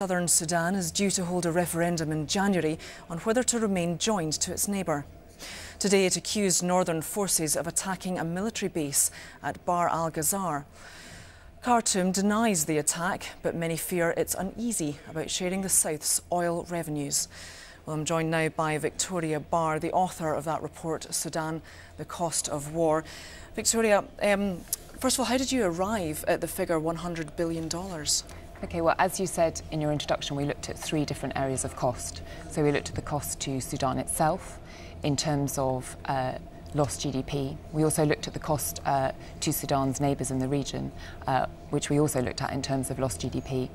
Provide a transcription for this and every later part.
Southern Sudan is due to hold a referendum in January on whether to remain joined to its neighbour. Today it accused northern forces of attacking a military base at Barr al-Ghazal. Khartoum denies the attack, but many fear it's uneasy about sharing the south's oil revenues. Well, I'm joined now by Victoria Barr, the author of that report, Sudan, the Cost of War. Victoria, first of all, how did you arrive at the figure $100 billion? Okay, well, as you said in your introduction, we looked at three different areas of cost. So we looked at the cost to Sudan itself in terms of lost GDP. We also looked at the cost to Sudan's neighbours in the region, which we also looked at in terms of lost GDP.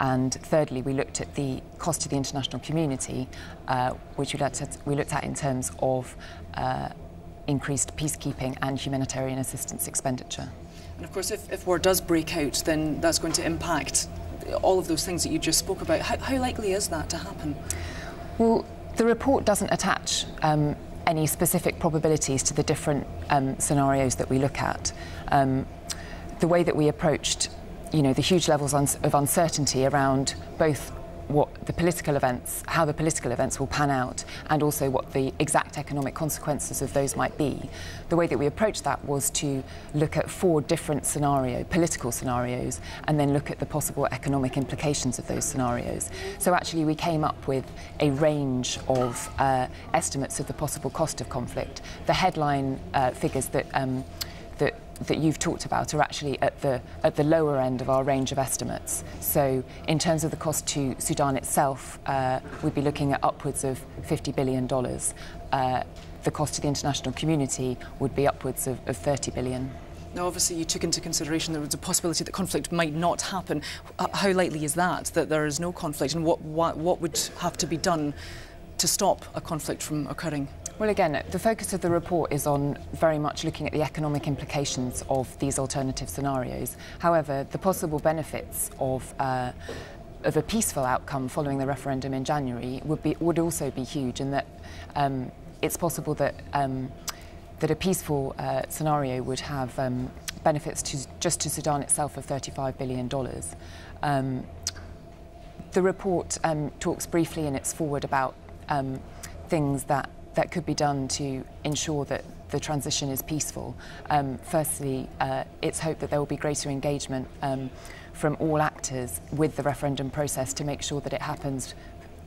And thirdly, we looked at the cost to the international community, which we looked at in terms of increased peacekeeping and humanitarian assistance expenditure. And of course, if war does break out, then that's going to impact all of those things that you just spoke about. How likely is that to happen? Well, the report doesn't attach any specific probabilities to the different scenarios that we look at. The way that we approached, the huge levels of uncertainty around both what the political events, how the political events will pan out, and also what the exact economic consequences of those might be. The way that we approached that was to look at four different political scenarios, and then look at the possible economic implications of those scenarios. So actually we came up with a range of estimates of the possible cost of conflict. The headline figures that you've talked about are actually at the lower end of our range of estimates. So in terms of the cost to Sudan itself, we'd be looking at upwards of $50 billion. The cost to the international community would be upwards of $30 billion. Now, obviously, you took into consideration there was a possibility that conflict might not happen. How likely is that there is no conflict, and what would have to be done to stop a conflict from occurring? Well, again, the focus of the report is on very much looking at the economic implications of these alternative scenarios. However, the possible benefits of a peaceful outcome following the referendum in January would also be huge, in that it's possible that that a peaceful scenario would have benefits just to Sudan itself of $35 billion. The report talks briefly in its forward about things that could be done to ensure that the transition is peaceful. Firstly, it's hoped that there will be greater engagement from all actors with the referendum process to make sure that it happens,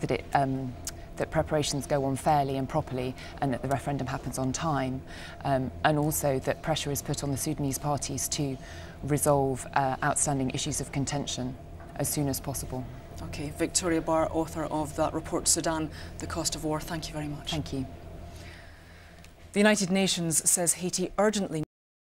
that preparations go on fairly and properly, and that the referendum happens on time, and also that pressure is put on the Sudanese parties to resolve outstanding issues of contention as soon as possible. Okay, Victoria Barr, author of that report, Sudan, the Cost of War. Thank you very much. Thank you. The United Nations says Haiti urgently